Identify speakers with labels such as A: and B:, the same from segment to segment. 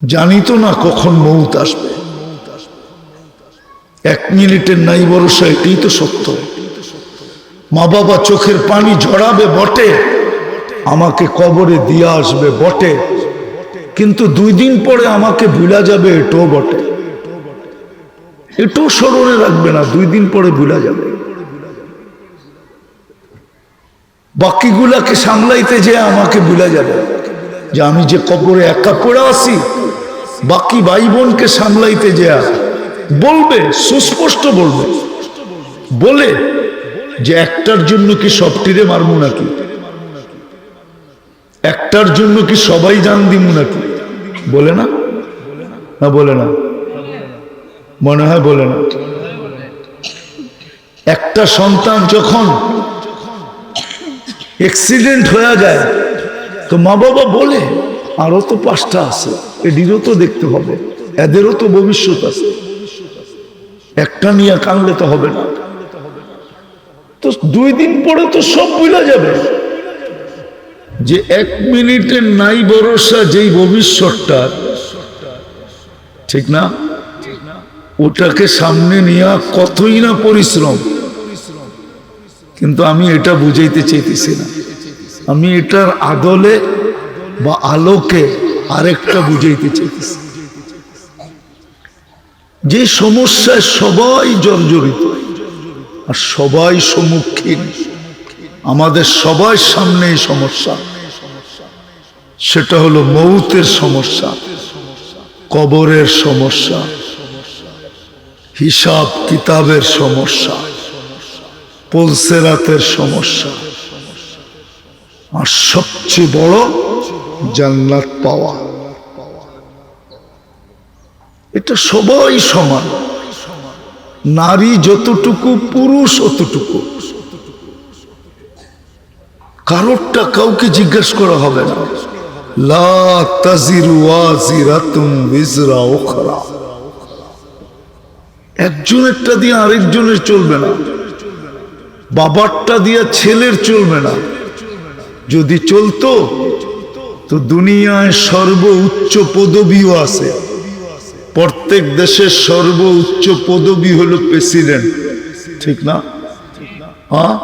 A: জানি তো না কখন মৌত আসবে। 1 মিনিটের নাই ভরসা, এটাই তো সত্য। মা বাবা চোখের পানি ঝরাবে বটে, আমাকে কবরে দিয়ে আসবে বটে, কিন্তু 2 দিন পরে আমাকে ভুলা যাবে, এটাও বটে। এটাও স্মরণে রাখবে না, 2 দিন পরে ভুলা যাবে। বাকিগুলাকে সামলাইতে যে আমাকে ভুলা যাবে, যে আমি যে কবরে একা পড়ে আসি, বাকি ভাই বোনকে সামলাইতে যে বলবে, সুস্পষ্ট বলবে, বলে যে একটার জন্য কি সবটিরে মারমু নাকি, একটার জন্য কি সবাই জান দিমু নাকি, বলে না? না বলে না? মনে হয় বলে না। একটা সন্তান যখন অ্যাক্সিডেন্ট হয়ে যায় তো মা বাবা বলে আরো তো 5টা আছে, এদেরও তো দেখতে হবে, এদেরও তো ভবিষ্যৎ আছে, একটা নিয়ে কানলে তো হবে না। তো 2 দিন পরে তো সব ভুলা যাবে, যে 1 মিনিটের নাই ভরসা যেই ভবিষ্যৎটা, ঠিক না? ওটাকে সামনে নিয়ে কতই না পরিশ্রম। কিন্তু আমি এটা বুঝাইতে চাইতেছি না, আমি এটার আদলে বা আলোকে আরেকটা বুঝাইতে চাইতেছি। যে সমস্যায় সবাই জর্জরিত আর সবাই সম্মুখীন, আমাদের সবার সামনে এই সমস্যা, সেটা হলো মৌতের সমস্যা, কবরের সমস্যা, হিসাব কিতাবের সমস্যা, পুলসিরাতের সমস্যা, আর সবচেয়ে বড় জান্নাত পাওয়া। এটা সবাই সমান, নারী যতটুকু পুরুষ অতটুকু, কারোরটা কাউকে জিজ্ঞাসা করা হবে না। লা তাজিরু ওয়াজিরাতুন বিজরা উখরা, একজনেরটা দিয়ে আরেকজনের চলবে না, বাবারটা দিয়ে ছেলের চলবে না। যদি চলতো তো দুনিয়ায় সর্বোচ্চ পদবিও আছে, প্রত্যেক দেশের সর্বোচ্চ পদবি হলো প্রেসিডেন্ট, ঠিক না? হ্যাঁ,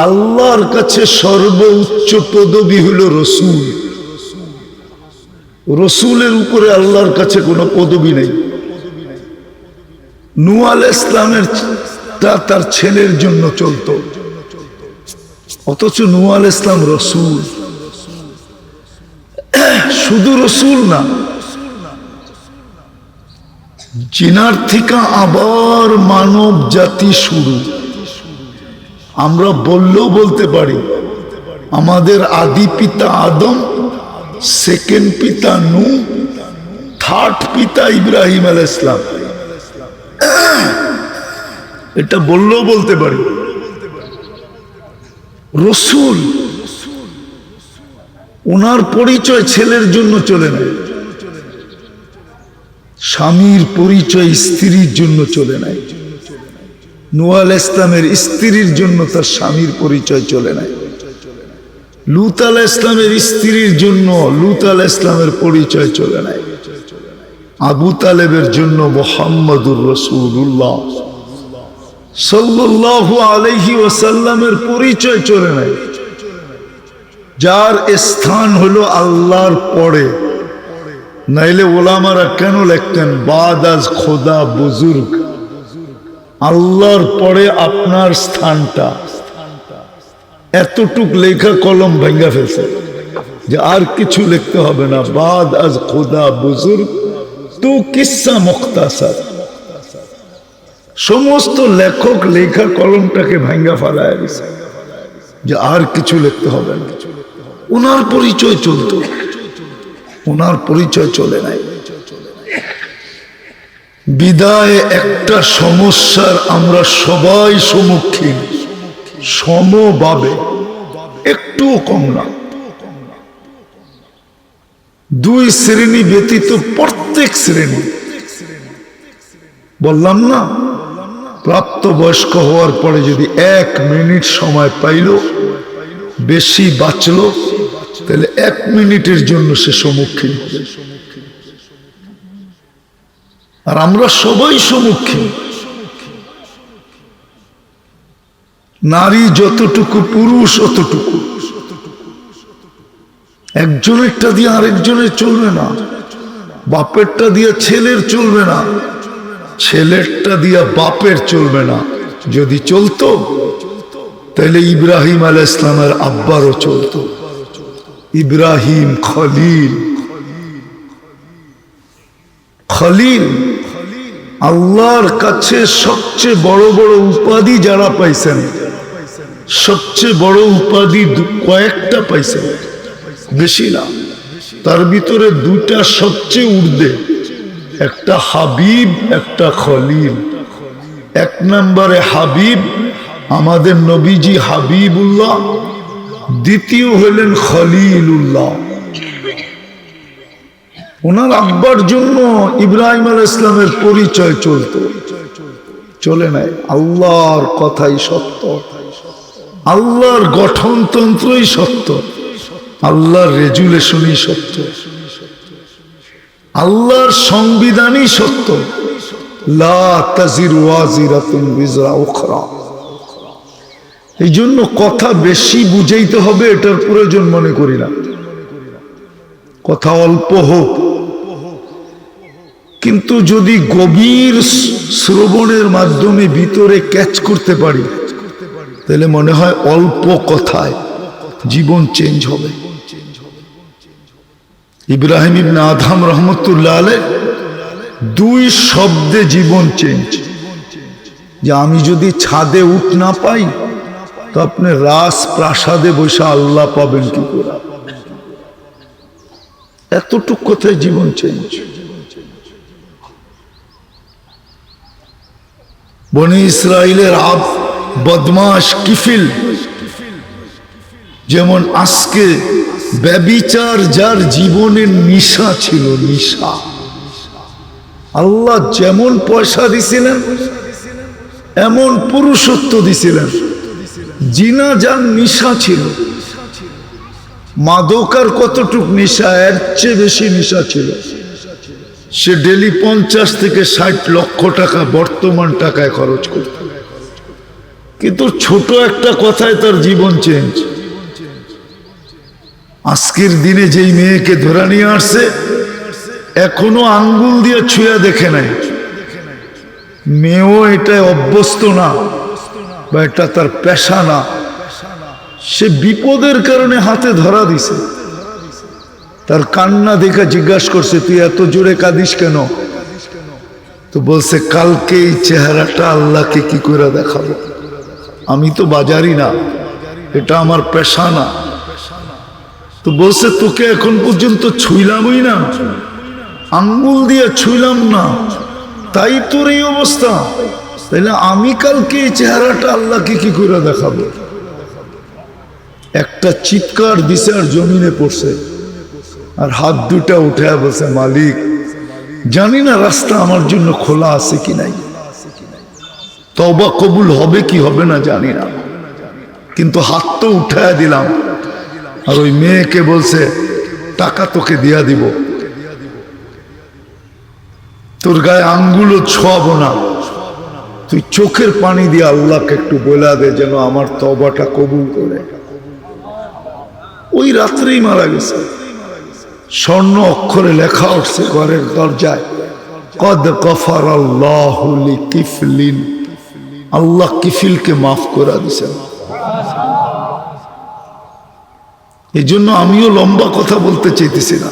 A: আল্লাহর কাছে সর্বোচ্চ পদবি হলো রসুল। রসুলের উপরে আল্লাহর কাছে কোনো পদবি নেই। নূহ আলাইহিস সালামের তার ছেলের জন্য চলতো, অথচ নূহ আলাইহিস সালাম রসুল। শুধু রসুল না, জিনার থেকে আবার মানব জাতি শুরু। আমরা বললেও বলতে পারি আমাদের আদি পিতা আদম, সেকেন্ড পিতা নূহ, থার্ড পিতা ইব্রাহিম আলাইহিস সালাম। এটা বললেও বলতে পারি। রসুল, ওনার পরিচয় ছেলের জন্য চলে নাই, স্বামীর পরিচয় স্ত্রীর জন্য চলে নাই। নূহ আলাইহিস সালামের স্ত্রীর জন্য তার স্বামীর পরিচয় চলে নাই। লূত আলাইহিস সালামের স্ত্রীর জন্য লূত আলাইহিস সালামের পরিচয় চলে নাই। আবু তালেবের জন্য মুহাম্মদুর রাসূলুল্লাহ সাল্লাল্লাহু আলাইহি ওয়াসাল্লামের পরিচয় চলে নাই। যার স্থান হলো আল্লাহর পরে, নাইলে ওলামারা কেন লিখতেন বাদ আজ খোদা বুজুর্গ, আল্লাহর পরে আপনার স্থানটা। এতটুক লেখা কলম ভেঙ্গা ফেলছে যে আর কিছু লিখতে হবে না, বাদ আজ খোদা বুজুর্গ তু কিসসা মুখতাসার। সমস্ত লেখক লেখা কলমটাকে ভেঙ্গা ফেলায় দিছে যে আর কিছু লিখতে হবে না। ওনার পরিচয় চলতো, ওনার পরিচয় চলে নাই। বিদায় একটা সমস্যার আমরা সবাই সম্মুখীন, সমভাবে, একটুও কম না। 2 শ্রেণী ব্যতীত প্রত্যেক শ্রেণী, বললাম না, প্রাপ্তবয়স্ক হওয়ার পরে যদি 1 মিনিট সময় পাইল, বেশি বাঁচলো, তাহলে 1 মিনিটের জন্য সে সম্মুখীন হবে। আর আমরা সবাই সম্মুখীন। নারী যতটুকু, পুরুষ অতটুকু। একজনেরটা দিয়ে আরেকজনের চলবে না, বাপেরটা দিয়ে ছেলের চলবে না, ছেলেরটা দিয়ে বাপের চলবে না। যদি চলতো তাহলে ইব্রাহিম আলাইহিস সালামের আব্বারও চলতো। ইব্রাহিম খলিল, খলিল আল্লাহর কাছে সবচেয়ে বড় বড় উপাধি যারা পাইছেন, সবচেয়ে বড় উপাধি কয়েকটা পাইছেন, বেশি না। তার ভিতরে দুটা সবচেয়ে ঊর্ধ্বে, একটা হাবিব, একটা খলিল। এক নম্বরে হাবিব, আমাদের নবীজি হাবিবুল্লাহ। দ্বিতীয় হলেন খলিলুল্লাহ। ওনার আব্বার জন্য ইব্রাহিম আলাইহিস সালামের পরিচয় চলতো, চলে নাই। আল্লাহর কথাই সত্য, আল্লাহর গঠনতন্ত্রই সত্য, আল্লাহর রেজুলেশনই সত্য, আল্লাহর সংবিধানই সত্য। লা তাজিরু ওয়াজিরাতুন বিজরা উখরা। এই জন্য কথা বেশি বুঝাইতে হবে এটার প্রয়োজন মনে করি না। কথা অল্প হোক, কিন্তু যদি গভীর শ্রবণের মাধ্যমে ভিতরে ক্যাচ করতে পারি, তাহলে মনে হয় অল্প কথায় জীবন চেঞ্জ হবে। ইব্রাহিম ইবনে আদহাম রহমতুল্লাহ আলাইহ দুই শব্দে জীবন চেঞ্জ। যে আমি যদি ছাদে উঠ না পাই, তো আপনি রাজ প্রাসাদে বসে আল্লাহ পাবেন কি করে? এতটুক কথায় জীবন চেঞ্জ। বনি ইসরাইলের বদমাশ কিফিল, যেমন আজকে ব্যভিচার যার জীবনের নিশা ছিল, নিশা। আল্লাহ যেমন পয়সা দিছিলেন, এমন পুরুষত্ব দিছিলেন। জিনা যার নিশা ছিল, মাদকার কতটুক নিশা, এর চেয়ে বেশি নিশা ছিল। সে ডেলি 50 থেকে 60 লক্ষ টাকা বর্তমান টাকায় খরচ করত, কিন্তু ছোট একটা কথায় তার জীবন চেঞ্জ। আজকের দিনে যেই মেয়েকে ধরে নিয়ে আসছে, এখনো আঙ্গুল দিয়ে ছুঁয়া দেখে নাই। মেয়েও এটা অভ্যস্ত না, বা এটা তার পেশা না। সে বিপদের কারণে হাতে ধরা দিছে। তার কান্না দেখে জিজ্ঞাসা করছে, তুই এত জোরে কাঁদিস কেন? তো বলছে, কালকে এই চেহারাটা আল্লাহকে কি করে দেখাবো? আমি তো বাজারি না, এটা আমার পেশা না। তো বলছে, তোকে এখন পর্যন্ত ছুইলামই না, আঙ্গুল দিয়ে ছুইলাম না, তাই তোর এই অবস্থা। তাইলে আমি কালকে এই চেহারাটা আল্লাহকে কি করে দেখাবো? একটা চিৎকার দিছে আর জমিনে পড়ছে, আর হাত দুটা উঠে বলছে, মালিক জানি না রাস্তা আমার জন্য খোলা আছে কি নাই, তওবা কবুল হবে কি হবে না জানি না, কিন্তু হাত তো উঠায় দিলাম। আর ওই মেয়েকে বলছে, টাকা তোকে দিয়া দিব, তোর গায়ে আঙ্গুলও ছোঁয়াবো না, তুই চোখের পানি দিয়ে আল্লাহকে একটু বলে দে যেন আমার তওবাটা কবুল করে। ওই রাত্রেই মারা গেছে। স্বর্ণ অক্ষরে লেখা উঠছে ঘরের দরজায়, কদ গফারাল্লাহু লিকিফলিন, আল্লাহ কিফিলকে মাফ করে দিয়েছেন। এই জন্য আমিও লম্বা কথা বলতে চাইতেছি না,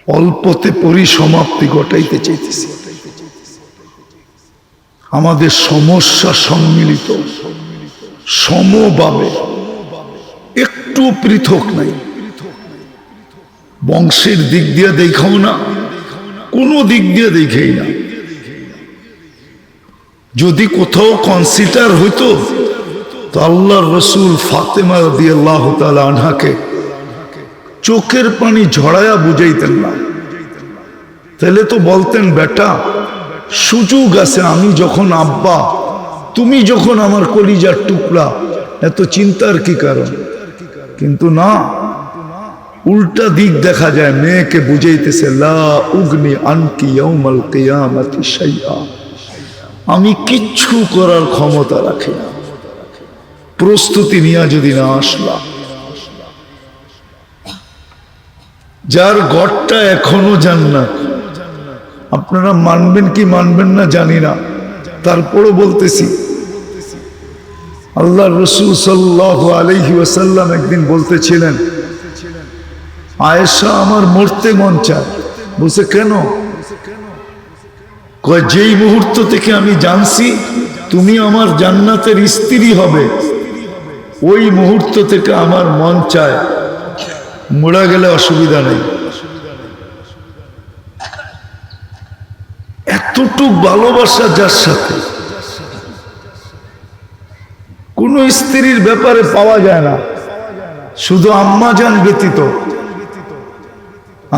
A: অল্পতে পরিসমাপ্তি ঘটাইতে চাইতেছি। আমাদের সমস্যা সম্মিলিত, সমভাবে, একটু পৃথক নাই। বংশের দিক দিয়ে দেখাও না, কোনো দিক দিয়ে দেখেই না। যদি কোথাও কনসিডার হইতো, তো আল্লাহর রসুল ফাতেমা রাদিয়াল্লাহু তাআলা আনহাকে চোখের পানি ঝরায়া বুঝাইতেন না। তাহলে তো বলতেন, বেটা সুযোগ আছে, আমি যখন আব্বা, তুমি যখন আমার কলিজার টুকরা, এত চিন্তার কি কারণ? কিন্তু না, উল্টা দিক দেখা যায়, মেয়েকে বুঝাইতেছে লা উগনি আনকি ইয়াউমাল কিয়ামাতি শাইআ, আমি কিচ্ছু করার ক্ষমতা রাখি না, প্রস্তুতি নিয়ে যদি না আসলাম। যার ঘরটা এখনো জান্নাত, আপনারা মানবেন কি মানবেন না জানি না, তারপরও বলতেছি। আল্লাহ রসূল সাল্লাল্লাহু আলাইহি ওয়াসাল্লাম একদিন বলতেছিলেন, আয়েশা আমার মরতে মন চায়। বলছে কেন? কয় যেই মুহূর্ত থেকে আমি জানছি তুমি আমার জান্নাতের স্ত্রী হবে, ওই মুহূর্ত থেকে আমার মন চায় মরে গেলে অসুবিধা নেই। এতটুক ভালোবাসা যার সাথে কোন স্ত্রীর ব্যাপারে পাওয়া যায় না, শুধু আম্মাজান ব্যতীত।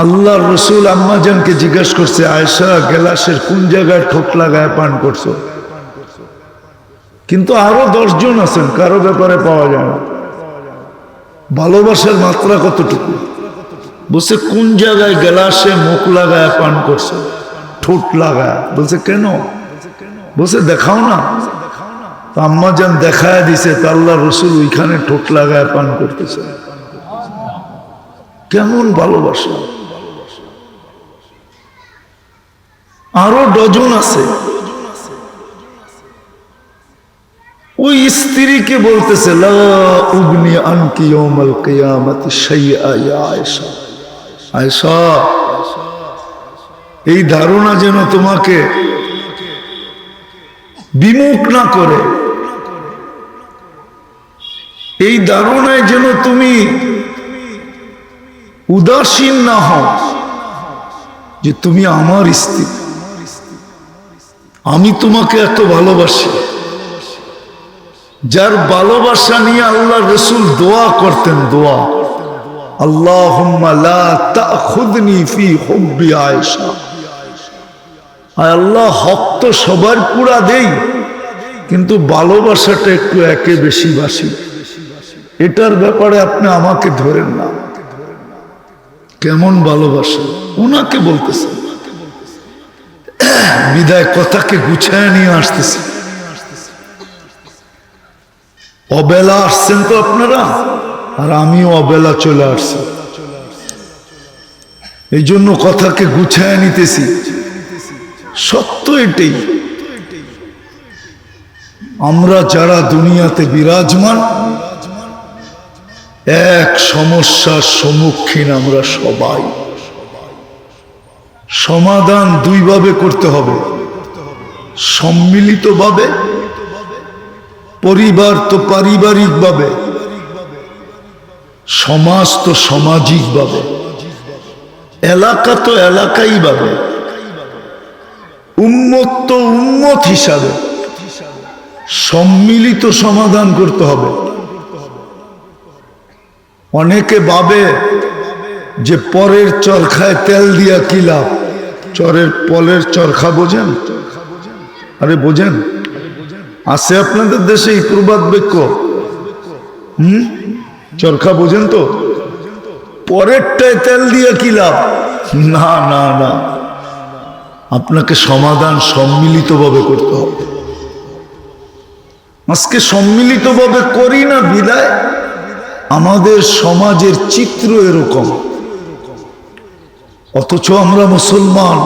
A: আল্লাহর রসূল আম্মাজানকে জিজ্ঞাসা করছে, আয়েশা গ্লাসের কোন জায়গায় ঠোক লাগায় পান করছো? কিন্তু আরো 10 জন আছেন, কারো ব্যাপারে পাওয়া যায় না। ভালোবাসার মাত্রা কতটুকু? বলছে কোন জায়গায় গ্লাসে মুখ লাগায় পান করছো? ঠোঁট লাগায়। বলছে কেন? বলছে দেখাও না। আম্মাজান দেখায় দিছে, তা আল্লাহর রসূল ওইখানে ঠোঁট লাগায় পান করতেছে। কেমন ভালোবাসা! আরো ডজন আছে। ওই স্ত্রীকে বলতেছে লা উগনি আনকি ইয়াউমাল কিয়ামাতি শাইআ ইয়া আয়েশা। আয়েশা, এই ধারণা যেন তোমাকে বিমুখ না করে, এই ধারণায় যেন তুমি উদাসীন না হও যে তুমি আমার স্ত্রী, আমি তোমাকে এত ভালোবাসি। যার ভালোবাসা নিয়ে আল্লাহ রসূল দোয়া করতেন, দোয়া, আল্লাহুম্মা লা তাখুযনি ফি হুব্বি আয়েশা। আয় আল্লাহ, হক তো সবার পুরা দেই, কিন্তু ভালোবাসাটা একটু একে বেশি বাসি, এটার ব্যাপারে আপনি আমাকে ধরেন না। কেমন ভালোবাসা ওনাকে বলতেছে। বিদায় কথাকে গুছায় নিয়ে আসতেছে। অবেলা আসছেন তো আপনারা, আর আমিও অবেলা চলে আসছি, এই জন্য কথাকে গুছায় নিতেছি। সত্য এটাই, আমরা যারা দুনিয়াতে বিরাজমান, এক সমস্যার সম্মুখীন আমরা সবাই। সমাধান দুইভাবে করতে হবে, সম্মিলিতভাবে, পরিবার তো পারিবারিকভাবে, সমাজ তো সামাজিকভাবে, এলাকা তো এলাকাইভাবে, উম্মত তো উম্মত হিসাবে সম্মিলিত সমাধান করতে হবে। অনেকে ভাবে যে পরের চরখায় তেল দিয়া কি লাভ। পরের চরখা বোঝেন? আরে বোঝেন? আছে আপনাদের দেশে এই প্রবাদ বাক্য? চরখা বোঝেন তো? পরেরটায় তেল দিয়া কি লাভ? না না না, আপনাকে সমাধান সম্মিলিতভাবে করতে হবে। আজকে সম্মিলিতভাবে করি না বিদায় আমাদের সমাজের চিত্র এরকম। অথচ আমরা মুসলমান,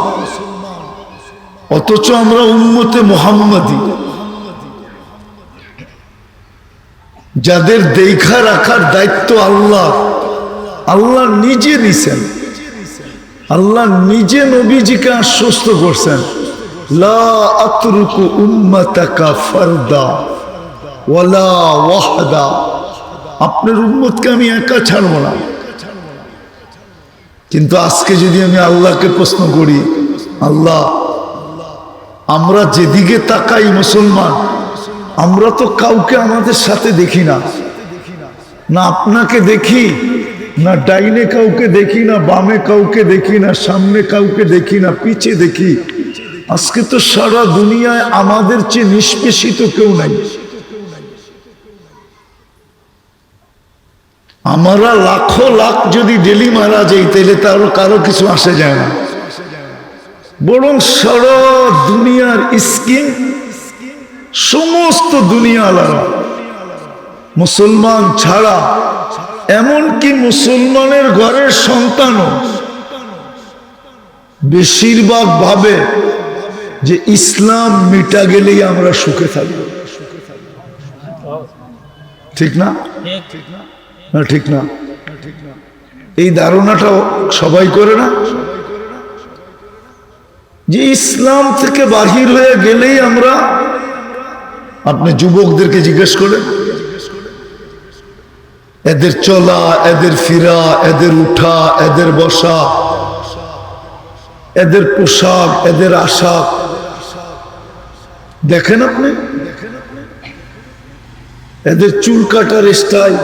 A: অথচ আমরা উম্মতে মুহাম্মাদি, যাদের দেখা রাখার দায়িত্ব আল্লাহ, আল্লাহ নিজে নিছেন। আল্লাহ নিজে নবীজিকে আশ্বস্ত করছেন, লা আতরুকু উম্মাতাকা ফারদা ওয়ালা ওয়াহদা, আপনার উম্মতকে আমি একা ছাড়ব না। কিন্তু আজকে যদি আমি আল্লাহকে প্রশ্ন করি, আল্লাহ আমরা যেদিকে তাকাই মুসলমান, আমরা তো কাউকে আমাদের সাথে দেখি না, না আপনাকে দেখি, না ডাইনে কাউকে দেখি, না বামে কাউকে দেখি, না সামনে কাউকে দেখি, না পিছে দেখি। আজকে তো সারা দুনিয়ায় আমাদের চেয়ে নিষ্পেষিত কেউ নাই। আমরা লাখো লাখ যদি ডেলি মারা যাই তাহলে তার কারো কিছু আসে যায় না, বরং সারা দুনিয়ার স্কিম সমস্ত দুনিয়া আলাদা, মুসলমান ছাড়া এমনকি মুসলমানের ঘরের সন্তানও বেশিরভাগ ভাবে যে ইসলাম মিটা গেলেই আমরা সুখে থাকব। ঠিক না? ঠিক না? এই ধারণাটা সবাই করে না যে ইসলাম থেকে বাহির হয়ে গেলেই আমরা, আপনি যুবকদেরকে জিজ্ঞেস করেন, এদের চলা, এদের ফিরা, এদের উঠা, এদের বসা, এদের পোশাক, এদের আশাক দেখেন আপনি, এদের চুল কাটার স্টাইল,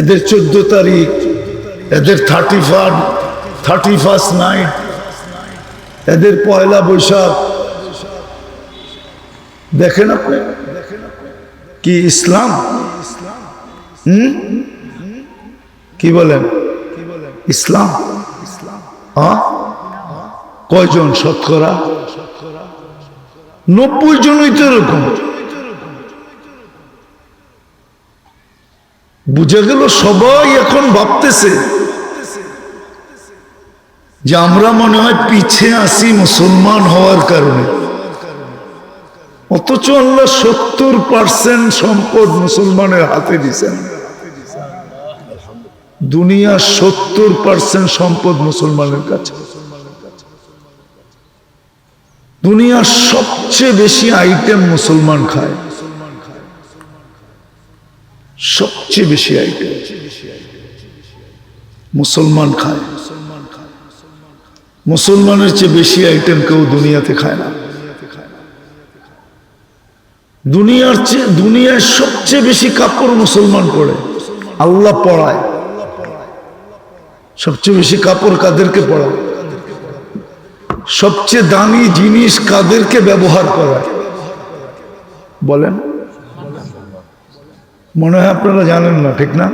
A: এদের 14 তারিখ, এদের 31st নাইট, এদের পয়লা বৈশাখ দেখেন আপনি। কি ইসলাম? কি বলেন? ইসলাম কয়জন? শতকরা 90 জনই তো এরকম। বুঝে গেল সবাই এখন ভাবতেছে যে আমরা মনে হয় পিছিয়ে আসি মুসলমান হওয়ার কারণে, অথচ আল্লাহ 70% সম্পদ মুসলমানের হাতে দিয়েছেন। দুনিয়ার 70% সম্পদ মুসলমানের কাছে। দুনিয়ার সবচেয়ে বেশি আইটেম মুসলমান খায়, সবচেয়ে বেশি আইটেম মুসলমান খায়। মুসলমানের চেয়ে বেশি আইটেম কেউ দুনিয়াতে খায় না। দুনিয়ায় সবচেয়ে বেশি কাপড় মুসলমান পরে, আল্লাহ পড়ায়। সবচেয়ে বেশি কাপড় কাদেরকে পড়ায়? সবচেয়ে দামি জিনিস কাদেরকে ব্যবহার করায় বলেন? মনে হয় আপনারা জানেন না, ঠিক না?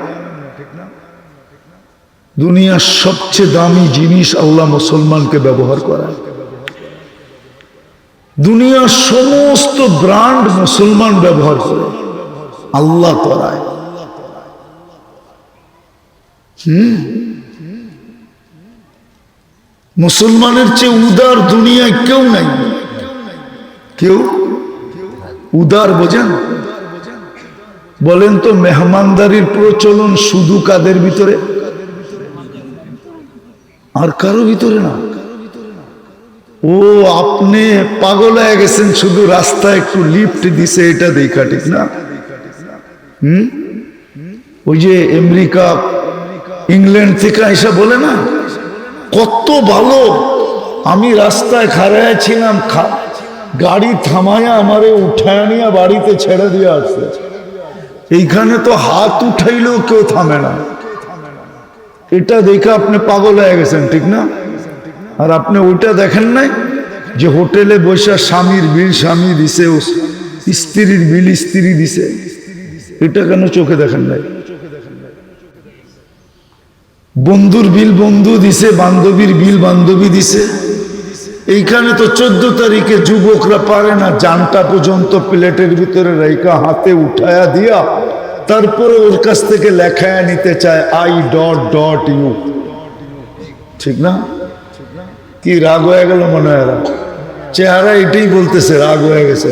A: দুনিয়ার সবচেয়ে দামি জিনিস আল্লাহ মুসলমানকে ব্যবহার করায়। দুনিয়ার সমস্ত ব্র্যান্ড মুসলমান ব্যবহার করে, আল্লাহ করায়। মুসলমানের চেয়ে উদার দুনিয়ায় কেউ নাই। কেউ উদার বোঝেন? বলেন তো, মেহমানদারির প্রচলন শুধু কাদের ভিতরে? আর কারো ভিতরে না। ও আপনি পাগল হয়ে গেছেন শুধু রাস্তায় একটু লিফট দিছে এটা দেখা, ঠিক না? ওই যে আমেরিকা ইংল্যান্ড থেকে এসে বলে না, কত ভালো, আমি রাস্তায় খাড়ায় ছিলাম, গাড়ি থামায়া আমারে উঠায় নিয়ে বাড়িতে ছেড়ে দিয়ে আসছে। এইখানে তো হাত উঠাইলেও কেউ থামে না। এটা দেখে আপনি পাগল হয়ে গেছেন, ঠিক না? আর আপনি ওইটা দেখেন নাই যে হোটেলে বসে স্বামীর বিল স্বামী দিছে, স্ত্রীর বিল স্ত্রী দিছে? এটা কেন চোখে দেখেন নাই? বন্ধুর বিল বন্ধু দিছে, বান্ধবীর বিল বান্ধবী দিছে। এইখানে তো 14 তারিখে যুবকরা পারে না জানটা পর্যন্ত প্লেটের ভিতরে রেখা হাতে উঠায়া দিয়া তারপরে ওর কাছ থেকে লেখায় নিতে চায় I..U। ঠিক না? কি রাগ হয়ে গেল মনে হয়? চেহারা এটাই বলতেছে রাগ হয়ে গেছে।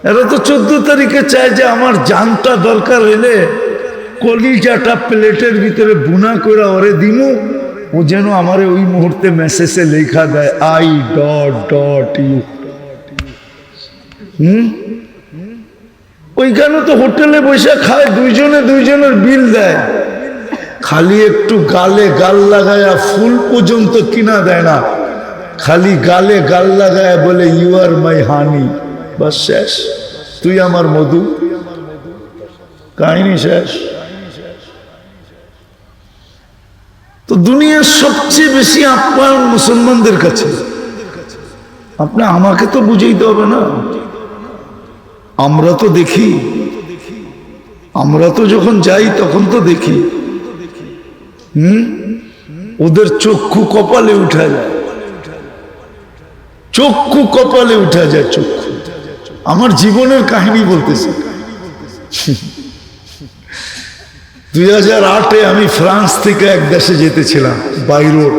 A: এরা তো 14 তারিখে চায় যে আমার জানটা দরকার হলে কলিজাটা প্লেটের ভিতরে বুনা করে ওরে দিমু, ও যেন আমারে ওই মুহূর্তে মেসেজে লেখা দেয় I.U। ওইখানে তো হোটেলে বসে খায়, দুইজনের বিল দেয়, খালি একটু গালে গাল লাগায়া ফুল পর্যন্ত কিনা দেয় না, খালি গালে গাল লাগায়া বলে ইউ আর মাই হানি, বাস শেষ, তুই আমার মধু, কাহিনী শেষ। তো দুনিয়ার সবচেয়ে বেশি আপ্যায়ন মুসলমানদের কাছে। আপনি আমাকে তো বুঝাইতে হবে না, আমরা তো দেখি আমরা তো যখন যাই তখন তো দেখি ওদের চক্ষু কপালে উঠা যায়, চক্ষু কপালে উঠা যায়, চক্ষু। আমার জীবনের কাহিনী বলতেছি। 2008-এ আমি ফ্রান্স থেকে এক দেশে যেতেছিলাম, বাইরোড।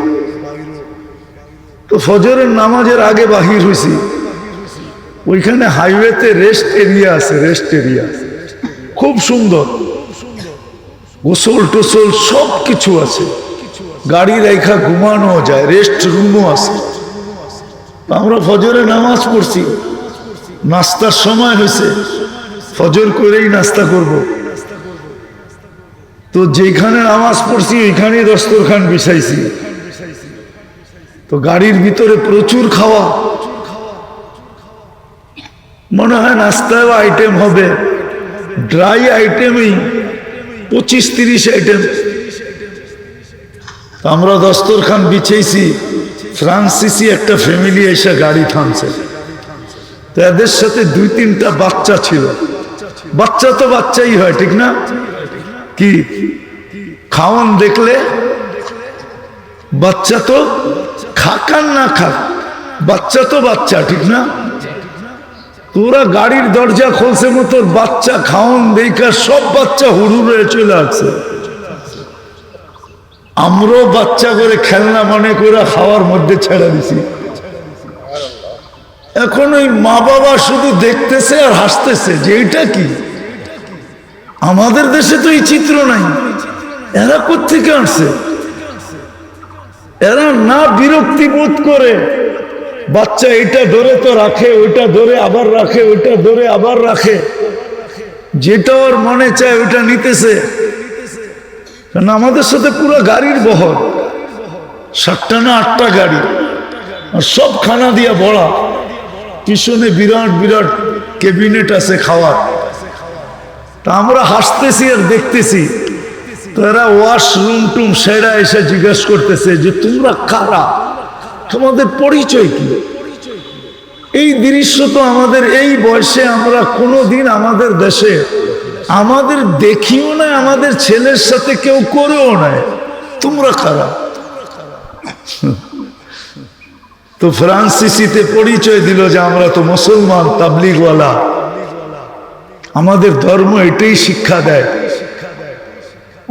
A: তো ফজরের নামাজের আগে বাহির হয়েছি। ওইখানে হাইওয়েতে রেস্ট এরিয়া আছে, রেস্ট এরিয়া খুব সুন্দর, গোসল টোসল সব কিছু আছে, গাড়ি রেখা ঘুমানো যায়, রেস্ট রুমও আছে। আমরা ফজরে নামাজ পড়ছি, নাস্তার সময় হয়েছে, ফজর করেই নাস্তা করব। তো যেখানে নামাজ পড়ছি ওইখানে দস্তরখান বিছাইছি। তো গাড়ির ভিতরে প্রচুর খাওয়া, মনে হয় নাস্তায় আইটেম হবে, ড্রাই আইটেমই 25-30 আইটেম। আমরা দস্তরখান বিছাইছি, ফ্রান্সিসি একটা ফ্যামিলি এসে গাড়ি থামছে। তো এদের সাথে 2-3টা বাচ্চা ছিল। বাচ্চা তো বাচ্চাই হয়, ঠিক না? কি খাওয়ান দেখলে বাচ্চা তো খাক আর না খাক, বাচ্চা তো বাচ্চা, ঠিক না? তোরা গাড়ির দরজা খুলছে মতো বাচ্চা খাওয়ান দেখা সব বাচ্চা হুড়ুড়ে চলে আসছে। আমরাও বাচ্চা করে খেলনা মনে করে খাওয়ার মধ্যে ছেড়ে দিছি। এখন ওই মা বাবা শুধু দেখতেছে আর হাসতেছে যে এটা কি। আমাদের দেশে তো এই চিত্র নাই, এরা কোত্থেকে আসছে? এরা না বিরক্তি বোধ করে বাচ্চা এটা ধরে তো রাখে, ওইটা ধরে আবার রাখে, ওইটা ধরে আবার রাখে, যেটা ওর মনে চায় ওইটা নিতেছে। কারণ আমাদের সাথে পুরো গাড়ির বহর, 7টা না 8টা গাড়ি, আর সব খানা দিয়া ভরা, পিছনে বিরাট বিরাট ক্যাবিনেট আছে খাওয়ার। তা আমরা হাসতেছি আর দেখতেছি। তো এরা ওয়াশরুম টুম সেরা এসে জিজ্ঞেস করতেছে যে তোমরা কারা, তোমাদের পরিচয় কি? এই দৃশ্য তো আমাদের এই বয়সে আমরা কোনোদিন আমাদের দেশে আমাদের দেখিও না, আমাদের ছেলের সাথে কেউ করেও নাই। তোমরা কারা? তো ফ্রান্সিসিতে পরিচয় দিল যে আমরা তো মুসলমান, তাবলিগওয়ালা, আমাদের ধর্ম এটাই শিক্ষা দেয়।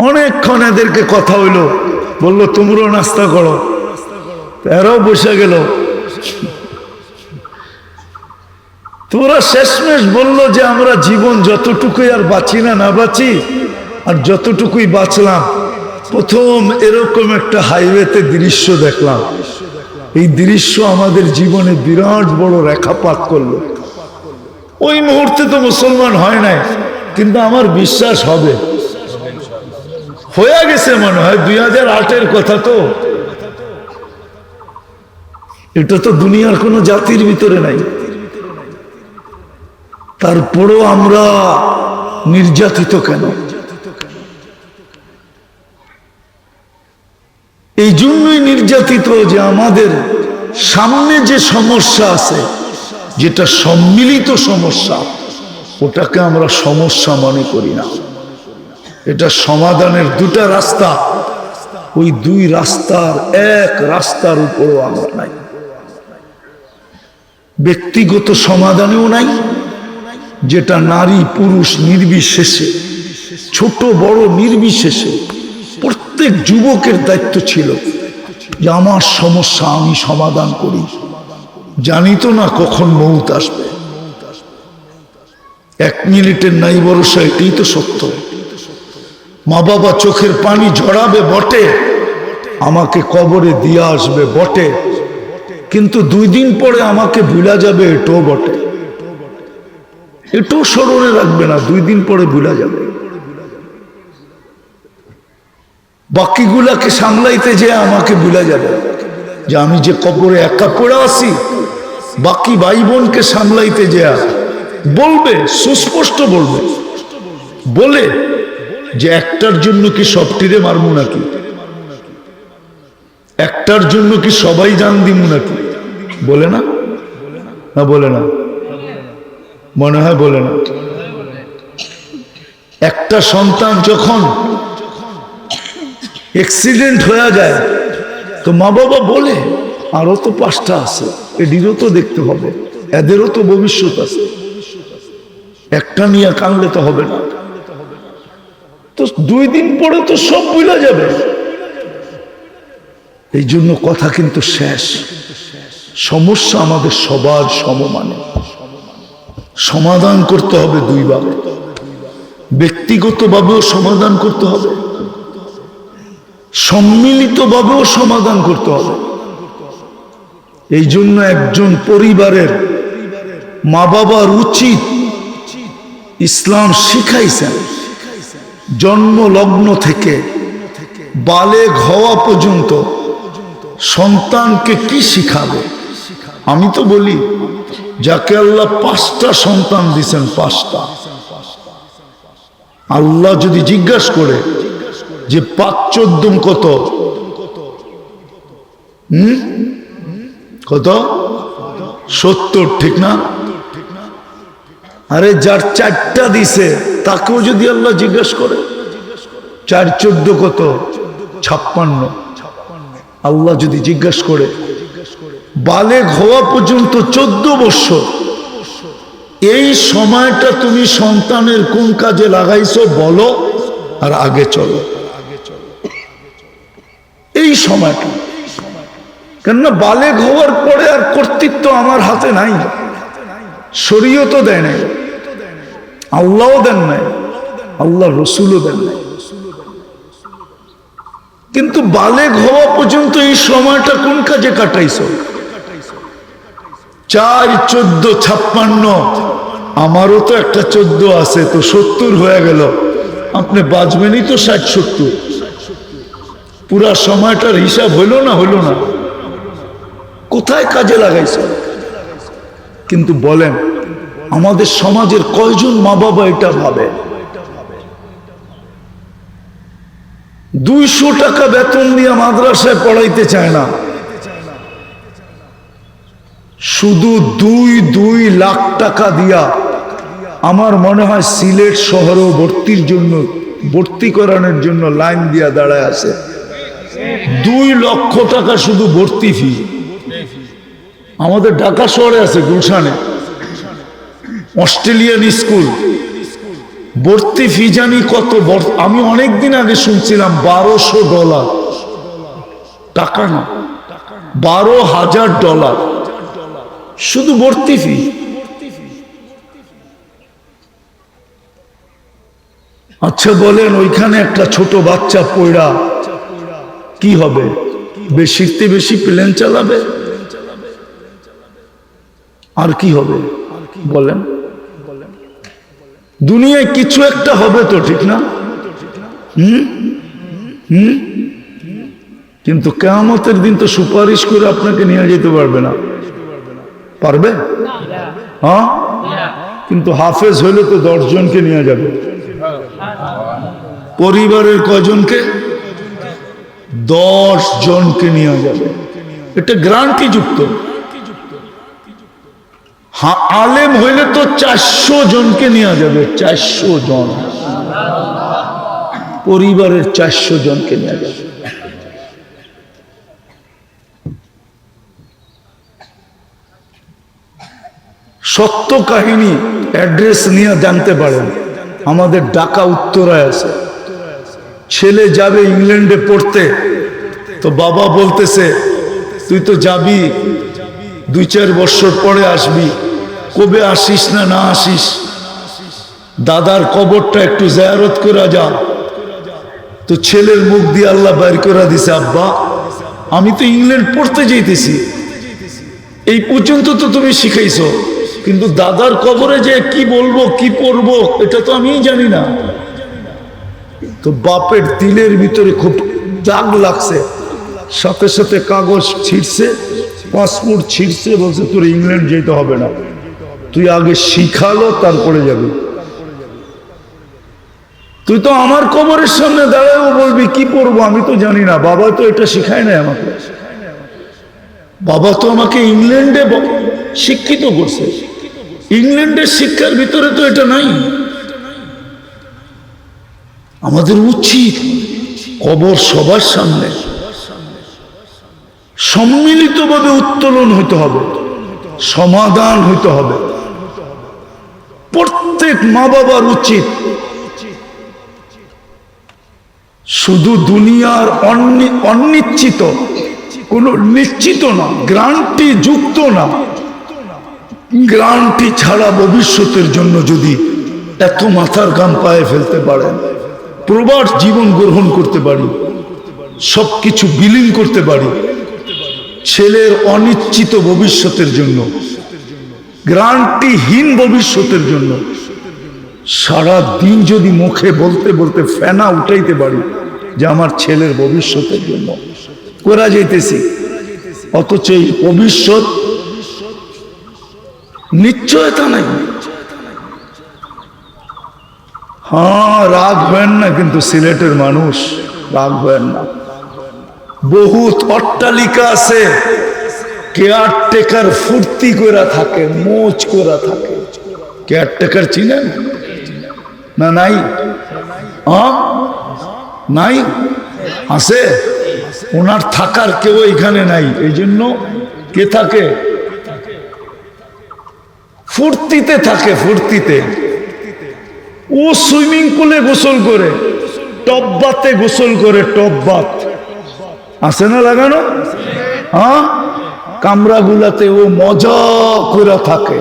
A: অনেকক্ষণ এদেরকে কথা হইলো, বললো তোমরাও নাস্তা করো, এরাও বসে গেল। তোরা শেষমেশ বললো যে আমরা জীবন যতটুকুই আর বাঁচি না না বাঁচি, আর যতটুকুই বাঁচলাম, প্রথম এরকম একটা হাইওয়েতে দৃশ্য দেখলাম। এই দৃশ্য আমাদের জীবনে বিরাট বড় রেখাপাত করলো। ওই মুহূর্তে তো মুসলমান হয় নাই, কিন্তু আমার বিশ্বাস হবে, হয়ে গেছে মনে হয়। 2008-এর কথা তো, এটা তো দুনিয়ার কোনো জাতির ভিতরে নাই। তারপরও আমরা নির্যাতিত কেন? এই জন্যই নির্যাতিত যে আমাদের সামনে যে সমস্যা আছে, যেটা সম্মিলিত সমস্যা, ওটাকে আমরা সমস্যা মনে করি না। এটা সমাধানের 2টা রাস্তা, ওই 2 রাস্তার এক রাস্তার উপরও আমরা নাই। ব্যক্তিগত সমাধানেও নাই, যেটা নারী পুরুষ নির্বিশেষে, ছোট বড় নির্বিশেষে প্রত্যেক যুবকের দায়িত্ব ছিল যে আমার সমস্যা আমি সমাধান করি। জানি তো না কখন মৌত আসবে, 1 মিনিটের নাই ভরসা, এটাই তো সত্য। মা বাবা চোখের পানি ঝরাবে বটে, আমাকে কবরে দিয়ে আসবে বটে, কিন্তু 2 দিন পরে আমাকে ভুলা যাবে, এটাও বটে। এটাও স্মরণে রাখবে না, 2 দিন পরে ভুলা যাবে। বাকিগুলাকে সামলাইতে যে আমাকে ভুলা যাবে, যে আমি যে কবরে একা পড়ে আসি, বাকি ভাই বোনকে সামলাইতে যে বলবে, সুস্পষ্ট বলবে, বলে যে একটার জন্য কি সবটিরে মারমু নাকি, একটার জন্য কি সবাই জান দিমু নাকি? বলে না? না বলে না? মনে হয় বলে না। একটা সন্তান যখন অ্যাক্সিডেন্ট হয়ে যায় তো মা বাবা বলে আরো তো 5টা আছে, এদেরও তো দেখতে হবে, এদেরও তো ভবিষ্যৎ আছে, একটা নিয়ে কানলে তো হবে না। তো 2 দিন পরে তো সব ভুলে যাবে। এই জন্য কথা কিন্তু শেষ। সমস্যা আমাদের সবার সমমানে, সমাধান করতে হবে 2 ভাবে, ব্যক্তিগতভাবেও সমাধান করতে হবে, সম্মিলিতভাবেও সমাধান করতে হবে। এই জন্য একজন পরিবারের মা বাবার উচিত ইসলাম শিখাইছেন জন্ম লগ্ন থেকে বালেগ হওয়া পর্যন্ত সন্তানকে কি শিখাবে। আমি তো বলি যাকে আল্লাহ 5টা সন্তান দিয়েছেন, 5টা, আল্লাহ যদি জিজ্ঞাসা করে যে 5×14 কত, কত 70, ঠিক না? আরে যার 4টা দিছে তাকেও যদি আল্লাহ জিজ্ঞাসা করে 4×14 কত, 56, আল্লাহ যদি জিজ্ঞাসা করে বালেগ হওয়া পর্যন্ত 14 বছর, এই সময়টা তুমি সন্তানের কোন কাজে লাগাইছো বলো, আর আগে চলো। এই সময়টা, কেননা বালেগ হওয়ার পরে আর কর্তৃত্ব আমার হাতে নাই, শরীয়তও দেয় নাই, আল্লাহও দেন নাই, আল্লাহ রসুলও দেন নাই। কিন্তু বালেগ হওয়া পর্যন্ত এই সময়টা কোন কাজে কাটাইছো? 4×14 = 56, আমারও তো একটা 14 আছে, তো 70 হয়ে গেল। আপনি বাঁচবেনই তো 60-70, পুরা সময়টার হিসাব হইল না, হইল না? কোথায় কাজে লাগাইছো? কিন্তু বলেন আমাদের সমাজের কয়জন মা বাবা এটা ভাবে? 200 টাকা বেতন দিয়ে মাদ্রাসায় পড়াইতে চায় না, শুধু 2 লাখ টাকা দিয়া আমার মনে হয় সিলেট শহরেও ভর্তি করানোর জন্য লাইন দিয়া দাঁড়ায় আছে। 2 লক্ষ টাকা শুধু ভর্তি ফি। আমাদের ঢাকা শহরে আছে, গুলশানে অস্ট্রেলিয়ান স্কুল, ভর্তি ফি জানি কত। আমি অনেকদিন আগে শুনছিলাম $1200, টাকা না, $12,000 শুধু ভর্তি ফি। আচ্ছা বলেন ওইখানে একটা ছোট বাচ্চা পয়রা কি হবে? বেশিতে বেশি প্লেন চালাবে, আর কি হবে বলেন? দুনিয়ায় কিছু একটা হবে তো, ঠিক না? কিন্তু কিয়ামতের দিন তো সুপারিশ করে আপনাকে নিয়ে যেতে পারবে না, পারবে? হ্যাঁ, কিন্তু হাফেজ হইলে তো 10 জনকে নিয়ে যাবে। পরিবারের কয়জনকে? 10 জনকে নিয়ে যাবে, এটা গ্যারান্টি যুক্ত। হ্যাঁ, আলেম হইলে তো 400 জনকে নিয়ে যাবে, 400 জন, পরিবারের 400 জনকে নিয়ে যাবে। সত্য কাহিনী অ্যাড্রেস নিয়ে জানতে পারেন। আমাদের ঢাকা উত্তরায় আছে, ছেলে যাবে ইংল্যান্ডে পড়তে, তো বাবা বলতেছে তুই তো যাবি 2-4 বছর পরে আসবি, কবে আসিস না আসিস, দাদার কবরটা একটু জিয়ারত করে যা। তো ছেলের মুখ দিয়ে আল্লাহ বাইর করে দিছে, আব্বা আমি তো ইংল্যান্ড পড়তে যাইতেছি, এই পর্যন্ত তো তুমি শিখাইছো, কিন্তু দাদার কবরে যে কি বলবো কি পড়বো এটা তো আমিই জানি না। তো বাপের দিলের ভিতরে খুব দাগ লাগছে, সাথে সাথে কাগজ ছিঁড়ছে, পাসপোর্ট ছিঁড়ছে, বলছে তোর ইংল্যান্ড যেতে হবে না, তুই আগে শিখালো তারপরে যাবি। তুই তো আমার কবরের সামনে দাঁড়ায়ও বলবি কি পড়বো আমি তো জানি না, বাবা তো এটা শিখায় নাই আমাকে, বাবা তো আমাকে ইংল্যান্ডে শিক্ষিত করছে, ইংল্যান্ডের শিক্ষার ভিতরে তো এটা নাই। আমাদের উচিত কবর সবার সামনে সম্মিলিতভাবে উত্তোলন হইতে হবে, সমাধান হইতে হবে। প্রত্যেক মা বাবার উচিত শুধু দুনিয়ার অনিশ্চিত, কোন নিশ্চিত না, গ্যারান্টি যুক্ত না, গ্যারান্টি ছাড়া ভবিষ্যতের জন্য যদি এত মাথার ঘাম পায়ে ফেলতে পারেন, প্রবাস জীবন গ্রহণ করতে পারি, সবকিছু বিলীন করতে পারি ছেলের অনিশ্চিত ভবিষ্যতের জন্য, গ্যারান্টিহীন ভবিষ্যতের জন্য, সারা দিন যদি মুখে বলতে বলতে ফেনা উঠাইতে পারি যে আমার ছেলের ভবিষ্যতের জন্য করা যাইতেছি, অথচ এই ভবিষ্যৎ নিশ্চয়তা নাই। হ্যাঁ, রাগ হবেন না, কিন্তু সিলেটের মানুষ রাগ হবেন না। বহুত অট্টালিকা আছে, কেয়ারটেকার ফুর্তি করে থাকে, মোচ করে থাকে। কেয়ারটেকার চিনেন না? নাই? নাই? আছে? ওনার থাকার কেউ এখানে নাই, এই জন্য কে থাকে? ফুর্তিতে থাকে, ফুর্তিতে। ও সুইমিং পুলে গোসল করে, টববাতে গোসল করে, টববাত আছে না লাগানো? হ্যাঁ, কামরাগুলাতে ও মজা করে থাকে,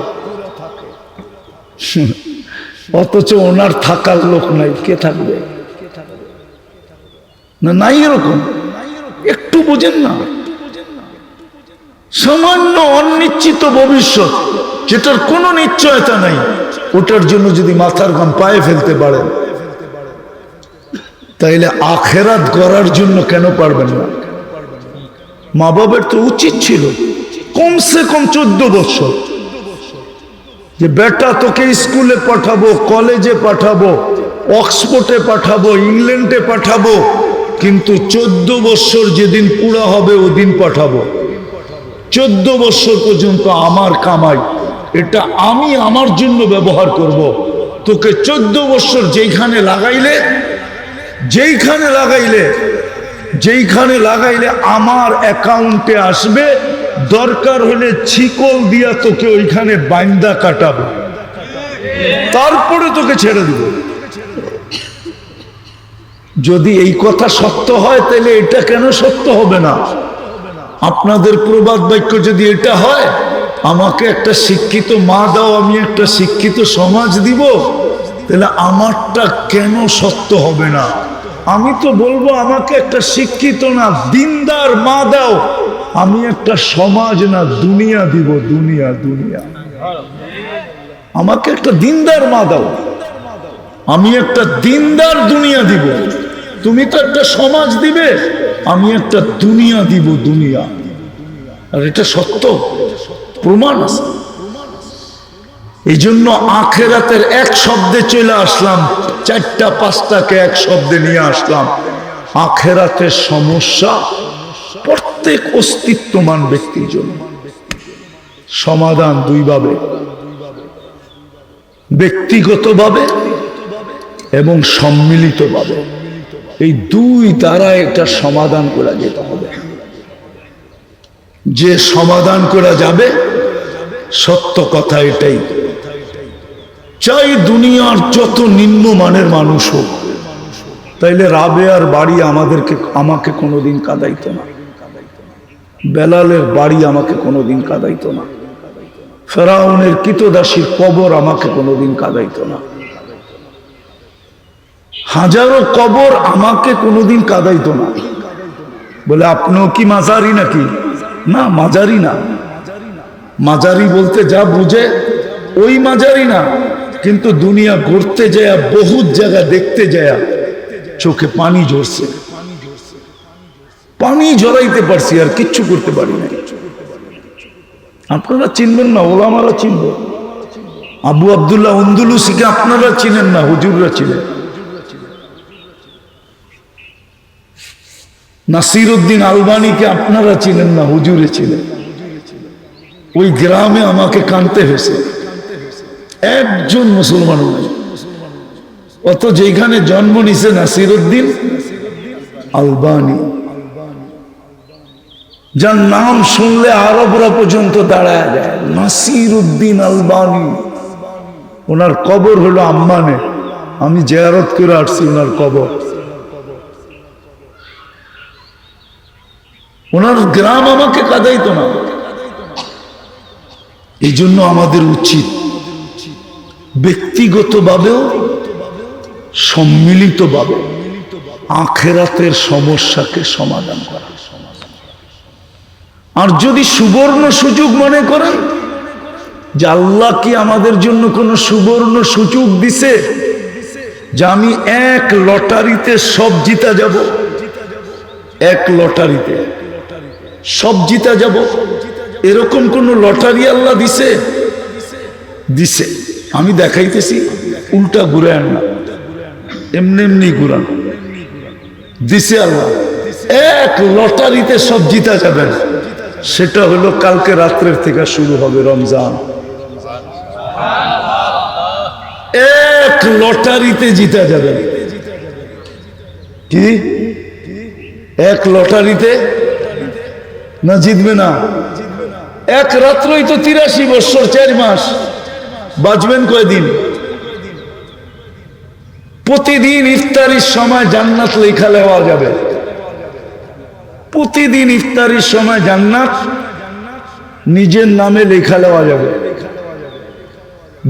A: অথচ ওনার থাকার লোক নাই। কে থাকবে? না নাই এরকম? একটু বোঝেন না? সামান্য অনিশ্চিত ভবিষ্যৎ, যেটার কোনো নিশ্চয়তা নাই, ওটার জন্য যদি মাথার ঘাম পায়ে ফেলতে পারেন, তাইলে আখেরাত গড়ার জন্য কেন পারবেন না? মা বাবার তো উচিত ছিল কমসে কম 14 বছর, যে বেটা তোকে স্কুলে পাঠাবো, কলেজে পাঠাবো, অক্সফোর্ডে পাঠাবো, ইংল্যান্ডে পাঠাবো, কিন্তু 14 বছর যেদিন পুরা হবে ওদিন পাঠাবো। 14 বছর পর্যন্ত আমার কামাই, এটা আমি আমার জন্য ব্যবহার করব। তোকে 14 বছর যেইখানে লাগাইলে আমার অ্যাকাউন্টে আসবে, দরকার হলে ছিকল দিয়া তোকে ওইখানে বাইন্দা কাটাবো, তারপরে তোকে ছেড়ে দিব। যদি এই কথা সত্য হয়, তাহলে এটা কেন সত্য হবে না? আপনাদের প্রবাদ বাক্য যদি এটা হয়, আমাকে একটা শিক্ষিত মা দাও, আমি একটা শিক্ষিত সমাজ দিব, তাহলে আমারটা কেন সত্য হবে না? আমি তো বলবো আমাকে একটা শিক্ষিত না দিনদার মা দাও, আমি একটা সমাজ না দুনিয়া দিব। দুনিয়া আমাকে একটা দিনদার মা দাও, আমি একটা দিনদার দুনিয়া দিব। তুমি তো একটা সমাজ দিবে, আমি একটা দুনিয়া দিব, দুনিয়া। আর এটা সত্য, প্রমাণ আছে। এই জন্য আখেরাতের এক শব্দে চলে আসলাম, 4টা 5টাকে এক শব্দে নিয়ে আসলাম। আখেরাতের সমস্যা প্রত্যেক অস্তিত্বমান ব্যক্তির জন্য সমাধান 2 ভাবে, ব্যক্তিগতভাবে এবং সম্মিলিতভাবে। এই 2 দ্বারা একটা সমাধান করা যেতে হবে। যে সমাধান করা যাবে, সত্য কথা এটাই, চাই দুনিয়ার যত নিম্নমানের মানুষ হোক, তাইলে রাবেয়ার বাড়ি আমাকে কোনোদিন কাঁদাইতো না, বেলালের বাড়ি আমাকে কোনোদিন কাঁদাইতো না, ফেরাউনের কৃতদাসীর কবর আমাকে কোনোদিন কাঁদাইতো না, হাজারো কবর আমাকে কোনোদিন কাঁদাইতো না। বলে আপনিও কি মাজারি নাকি? না, মাজারি না। মাজারি বলতে যা বুঝে ওই মাজারি না, কিন্তু দুনিয়া ঘুরতে যায়, বহুত জায়গা দেখতে যায়, চোখে পানি ঝরছে, পানি ঝরাইতে পারছি, আর কিচ্ছু করতে পারি না। আপনারা চিনবেন না, ওলামারা চিনবে। আবু আব্দুল্লাহ আন্দলুসিকে আপনারা চিনেন না, হুজুররা চিনেন। নাসিরউদ্দিন আলবানীকে আপনারা চিনেন না, হুজুরে ছিলেন। ওই গ্রামে আমাকে কাঁদতে হয়েছে, একজন মুসলমান নাই। অত যেখানে জন্ম নিছে নাসিরউদ্দিন আলবানী, যার নাম শুনলে আরবরা পর্যন্ত দাঁড়ায় যায়, নাসিরউদ্দিন আলবানী। ওনার কবর হলো আম্মানে, আমি জিয়ারত করে আসছি ওনার কবর। ওনার গ্রাম আমাকে কাঁদাইতো না। এই জন্য আমাদের উচিত ব্যক্তিগতভাবেও সম্মিলিতভাবে আখেরাতের সমস্যাকে সমাধান করা। আর যদি সুবর্ণ সুযোগ মনে করেন যে আল্লাহ কি আমাদের জন্য কোনো সুবর্ণ সুযোগ দিছে যে আমি এক লটারিতে সব জিতা যাব, এক লটারিতে সব জিতা যাব, এরকম কোন লটারি আল্লাহ দিছে? দিছে। আমি দেখাইতেছি, উল্টা ঘুরান না, এমনি এমনি ঘুরান। দিছে আল্লাহ, এক লটারিতে সব জিতা যাবেন। সেটা হলো কালকে রাত্রের থেকে শুরু হবে রমজান। এক লটারিতে জিতা যাবেন। কি এক লটারিতে না জিতবে না? এক রাত্রই তো 83 বছর 4 মাস, বাঁচবেন কয়দিন? প্রতিদিন ইফতারির সময় জান্নাত লেখা লেওয়া যাবে। প্রতিদিন ইফতারির সময় জান্নাত নিজের নামে লেখা লেওয়া যাবে।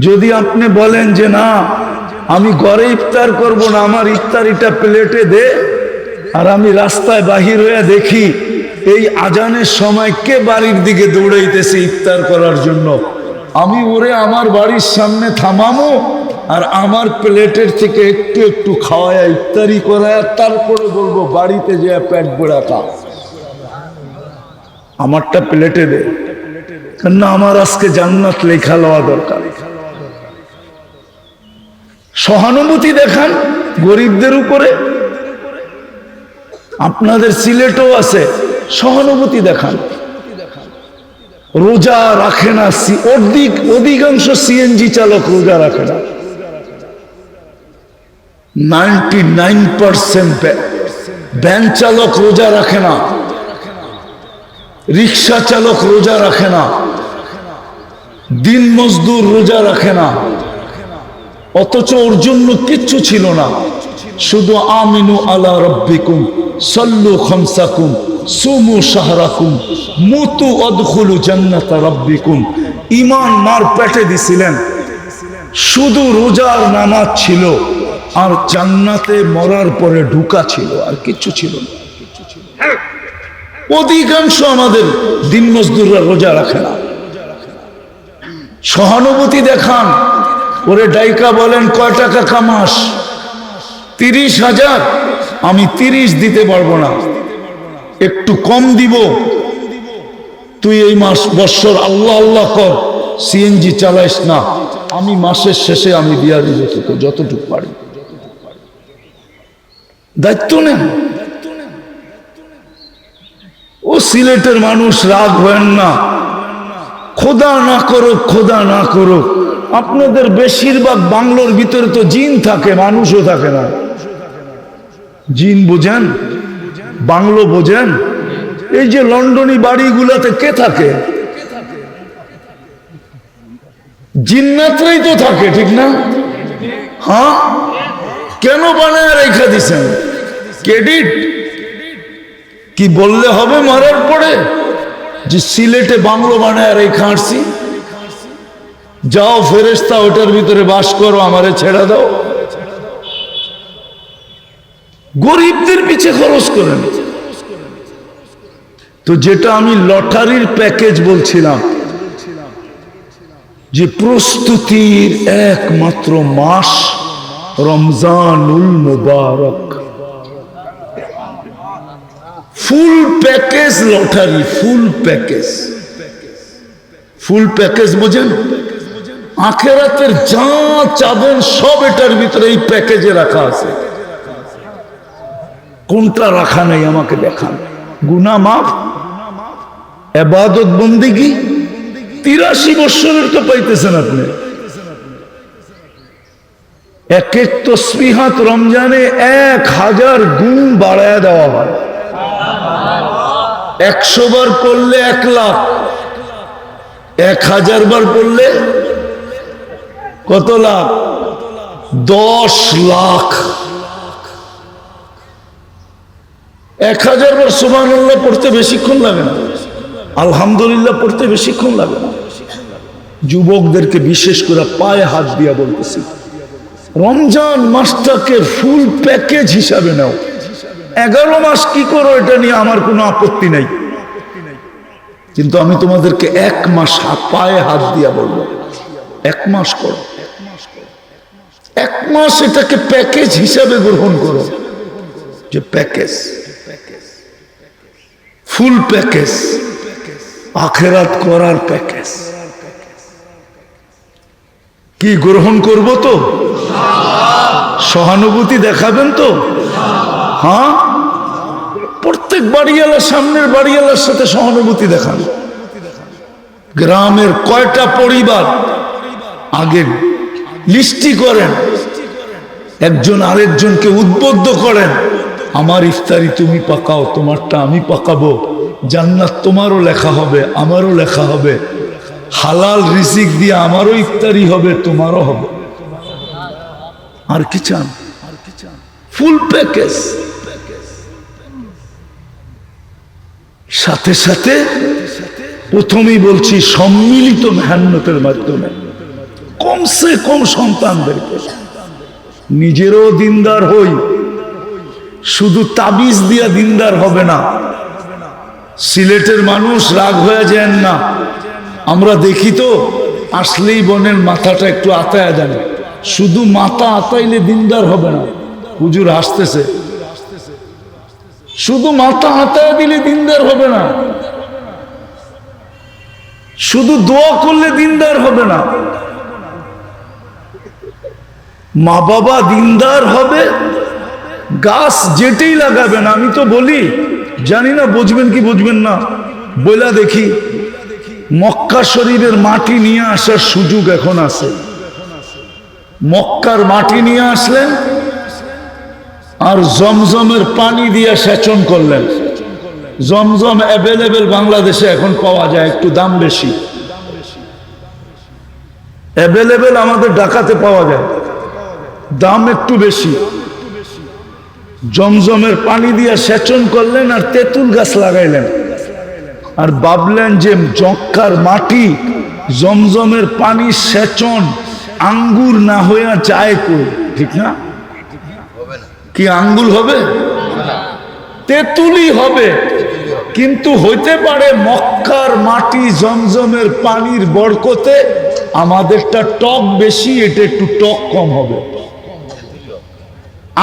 A: যদি আপনি বলেন যে না আমি ঘরে ইফতার করব না, আমার ইফতারিটা প্লেটে দে, আর আমি রাস্তায় বাহির হয়ে দেখি এই আজানের সময় কে বাড়ির দিকে দৌড়াইতেছে ইফতার করার জন্য, আমি ওরে আমার বাড়ির সামনে থামামো আর আমার প্লেটের থেকে একটু একটু খাওয়ায় ইফতারি করায়, তারপরে বলবো বাড়িতে যে পেট ভরা খা, আমারটা প্লেটে দে, কেননা আমার আজকে জান্নাত লেখা লওয়া দরকার। সহানুভূতি দেখান গরিবদের উপরে। আপনাদের সিলেটও আছে, সহানুভূতি দেখান। রোজা রাখে না, অধিকাংশ সিএনজি চালক রোজা রাখে না। 99% ভ্যান চালক রোজা রাখে না, রিক্সা চালক রোজা রাখে না, দিন মজদুর রোজা রাখে না। অথচ ওর জন্য কিচ্ছু ছিল না, শুধু আমিনু আলা রব্বিকুম সাল্লু খামসাকুম সুমু শাহরাকুম মুতু আদখুলু জান্নাতা রব্বিকুম। ঈমান মার পেটে দিছিলেন, শুধু রোজার নামাজ ছিল আর জান্নাতে মরার পরে ঢুকা ছিল, আর কিচ্ছু ছিল না। অধিকাংশ আমাদের দিন মজদুররা রোজা রাখে না। সহানুভূতি দেখান। ওরে ডাইকা বলেন কয় টাকা কামাস? 30,000। আমি 30 দিতে পারবো না, একটু কম দিব, তুই এই মাস বৎসর আল্লাহ আল্লাহ কর, সিএনজি চালাইস না, আমি মাসের শেষে আমি দিয়া দিব তোকে যতটুকু পারি। দায়িত্ব নেন। ও সিলেটের মানুষ, রাগ হয়েন না, খোদা না করুক, খোদা না করুক, আপনাদের বেশিরভাগ বাংলোর ভিতরে তো জিন থাকে, মানুষও থাকে না। জিন বোঝেন? বাংলো বোঝেন? এই যে লন্ডনী বাড়িগুলাতে কে থাকে? জিন্নাতরাই তো থাকে, ঠিক না? হ্যাঁ, কেন বানায় রেখা দিছেন? ক্রেডিট কি বললে হবে মারার পরে যে সিলেটে বাংলো বানায় রেখা আসছি? যাও ফেরেশতা ওটার ভিতরে বাস করো, আমারে ছেড়ে দাও। গরিবদের পিছে খরচ করেন। তো যেটা আমি লটারির প্যাকেজ বলছিলাম, যে প্রস্তুতির একমাত্র মাস রমজানুল মুবারক, full package lottery, full package. Full package বোঝেন? আখেরাতের যা চাবেন সব এটার ভিতরে এই প্যাকেজে রাখা আছে। কোনটা রাখা নেই আমাকে দেখান। গুনাহ মাফ, ইবাদত বন্দেগী, 83 বছরের তো পাইতেছেন আপনি। এক এক তসবিহাত রমজানে 1000 গুণ বাড়ায় দেওয়া হয়। 100 বার পড়লে 1 লাখ, 1000 বার পড়লে কত লাখ? 10 লাখ। 1000 বার সুবহানাল্লাহ পড়তে বেশিক্ষণ লাগে না, আলহামদুলিল্লাহ পড়তে বেশিক্ষণ লাগে না। যুবকদেরকে বিশেষ করে পায়ে হাত দিয়া বলতেছি, রমজান মাসটাকে ফুল প্যাকেজ হিসাবে নাও। 11 মাস কি করো এটা নিয়ে আমার কোনো আপত্তি নাই, কিন্তু আমি তোমাদেরকে 1 মাস পায়ে হাত দিয়া বলবো, 1 মাস করো, 1 মাস এটাকে প্যাকেজ হিসাবে গ্রহণ করো, যে প্যাকেজ, ফুল প্যাকেজ, আখেরাত করার প্যাকেজ। কি গ্রহণ করব তো? সহানুভূতি দেখাবেন তো? হ্যাঁ, প্রত্যেক বাড়িওয়ালার, সামনের বাড়িওয়ালার সাথে সহানুভূতি দেখান। গ্রামের কয়টা পরিবার আগে লিস্টি করেন, একজন আরেকজনকে উদ্বুদ্ধ করেন, আমার ইফতারি তুমি পাকাও, তোমারটা আমি পাকাবো, জান্নাত তোমারও লেখা হবে, আমারও লেখা হবে, হালাল রিজিক দিয়ে আমারও ইফতারি হবে, তোমারও হবে। আর কি চান? Full package. সাথে সাথে প্রথমেই বলছি, সম্মিলিত মেহনতের মাধ্যমে কমসে কম সন্তানদেরকে, নিজেরও দিনদার হই, শুধু তাবিজ দিয়া দিনদার হবে না। সিলেটের মানুষ রাগ হয়ে যান না, আমরা দেখি তো আসলেই বোনের মাথাটা একটু আতায়া যাবে, শুধু মাথা আতাইলে দিনদার হবে না। হুজুর হাসতেছে, শুধু মাথা আতায়া দিলে দিনদার হবে না, শুধু দোয়া করলে দিনদার হবে না। মা বাবা দিনদার হবে, গাছ যেটাই লাগাবেন। আমি তো বলি, জানি না বুঝবেন কি বুঝবেন না, বইলা দেখি, মক্কা শরীফের মাটি নিয়ে আসার সুযোগ এখন আছে। মক্কার মাটি নিয়ে আসলেন আর জমজমের পানি দিয়ে সেচন করলেন। জমজম অ্যাভেলেবেল বাংলাদেশে এখন পাওয়া যায়, একটু দাম বেশি। অ্যাভেলেবেল আমাদের ঢাকাতে পাওয়া যায়, দাম একটু বেশি। জমজমের পানি দিয়ে সেচন করলেন আর তেঁতুল গাছ লাগাইলেন, আর ভাবলেন যে মক্কার মাটি, জমজমের পানি, সেচন, আঙ্গুর না হইয়া যায় কই? ঠিক না? কি আঙ্গুর হবে? তেঁতুলই হবে। কিন্তু হইতে পারে মক্কার মাটি, জমজমের পানির বরকতে আমাদেরটা টক বেশি, এটা একটু টক কম হবে।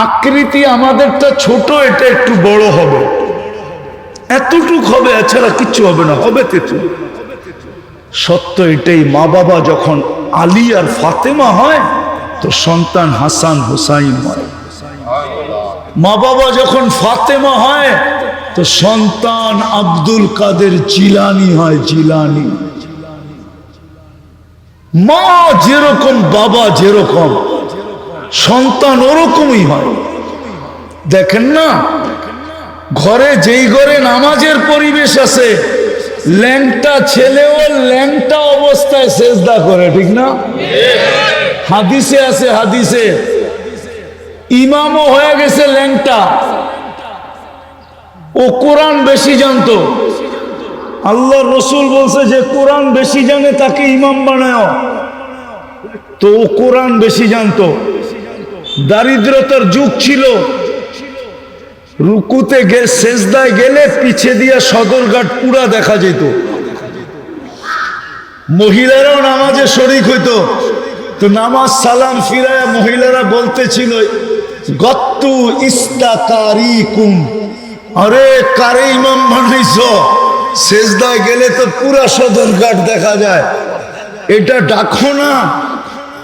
A: আকৃতি আমাদেরটা ছোট, এটা একটু বড় হবে, এতটুক হবে, এছাড়া কিচ্ছু হবে না, হবে তেঁতুল। সত্য এটাই। মা বাবা যখন আলী আর ফাতেমা হয় তো সন্তান হাসান হুসাইন হয়। মা বাবা যখন ফাতেমা হয় তো সন্তান আব্দুল কাদের জিলানি হয়, জিলানি। মা যেরকম, বাবা যেরকম, সন্তান ওরকমই হয়। দেখেন না, ঘরে যেই ঘরে নামাজের পরিবেশ আছে, ল্যাংটা ছেলেও ল্যাংটা অবস্থায় সেজদা করে, ঠিক না? হাদিসে আছে, হাদিসে ইমামও হয়ে গেছে ল্যাংটা, ও কোরআন বেশি জানতো। আল্লাহ রসুল বলছে যে কোরআন বেশি জানে তাকে ইমাম বানায়, তো ও কোরআন বেশি জানতো। দারিদ্রতার যুগ ছিল, রুকুতে সেজদায় গেলে পিছে দিয়া সদরঘাট পুরা দেখা যেত। মহিলারাও নামাজে শরীক হইতো, তো নামাজ সালাম ফিরায়া মহিলারা বলতেছিল, গত্তু ইস্তাকারিকুম, আরে কারে ইমাম বানাইছো? সেজদায় গেলে তো পুরা সদরঘাট দেখা যায়, এটা ডাকো না।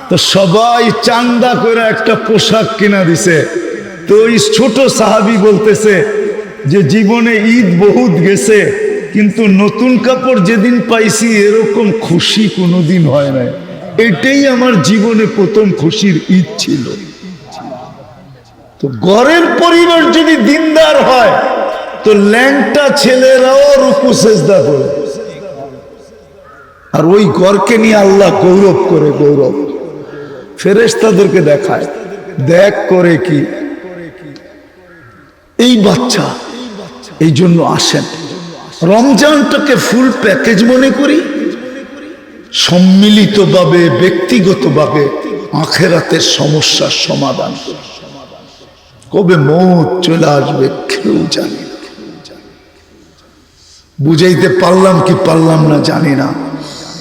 A: তো সবাই চান্দা করে একটা পোশাক কিনা দিছে। তো ওই ছোট সাহাবি বলতেছে যে জীবনে ঈদ বহুত গেছে, কিন্তু নতুন কাপড় যেদিন পাইছি এরকম খুশি কোনোদিন হয় নাই। এটাই আমার জীবনে প্রথম খুশির ঈদ ছিল। তো ঘরের পরিবার যদি দিনদার হয় তো ল্যাংটা ছেলেরাও রুকু সেজদা করে, আর ওই ঘরকে নিয়ে আল্লাহ গৌরব করে, গৌরব ফেরেশতাদেরকে দেখায়, দেখ করে কি এই বাচ্চা। এই জন্য আসেন, রমজানটাকে ফুল প্যাকেজ মনে করি, সম্মিলিতভাবে ব্যক্তিগতভাবে আখিরাতের সমস্যার সমাধান করি। কবে মৌত চলে আসবে কেউ জানে না। বুঝাইতে পারলাম কি পারলাম না জানি না।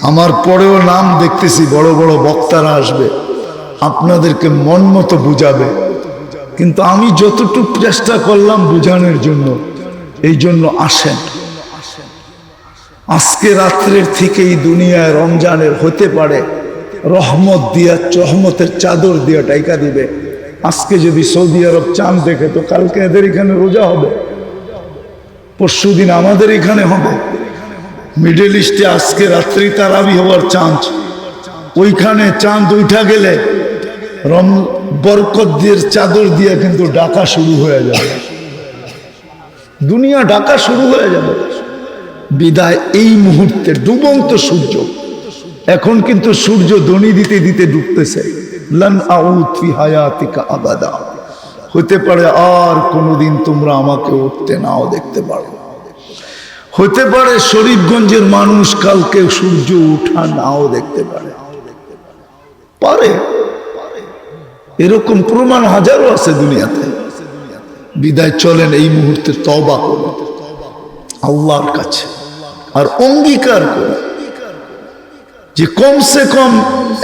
A: আমার পরেও নাম দেখতেছি বড় বড় বক্তারা আসবে, আপনাদেরকে মন মতো বুঝাবে, কিন্তু আমি যতটুকু চেষ্টা করলাম বুঝানোর জন্য। এই জন্য আসেন, আজকে রাত্রের থেকেই দুনিয়ায় রমজানের হতে পারে রহমত দিয়া, রহমতের চাদর দিয়া টাইকা দিবে। আজকে যদি সৌদি আরব চাঁদ দেখে তো কালকে এদের এখানে রোজা হবে, পরশুদিন আমাদের এখানে হবে। মিডল ইস্টে আজকে রাত্রি তারাবি হওয়ার চান্স, ওইখানে চাঁদ উঠা গেলে বরকত দিয়ে চাদর দিয়ে কিন্তু ডাকা শুরু হয়ে যাবে, দুনিয়া ডাকা শুরু হয়ে যাবে। বিদায় এই মুহূর্তে ডুবন্ত সূর্য, এখন কিন্তু সূর্য দনি দিতে দিতে ডুবতেছে। লান আউদ ফি হায়াতিকা আবাদা, হতে পারে আর কোনোদিন তোমরা আমাকে উঠতে নাও দেখতে পারো। হতে পারে শরীফগঞ্জের মানুষ কালকে সূর্য উঠা নাও দেখতে পারে, পারে, এরকম প্রমাণ হাজারো আছে দুনিয়াতে। বিদায় চলেন এই মুহূর্তে তওবা করুন আল্লাহর কাছে, আর অঙ্গীকার করুন যে কমসে কম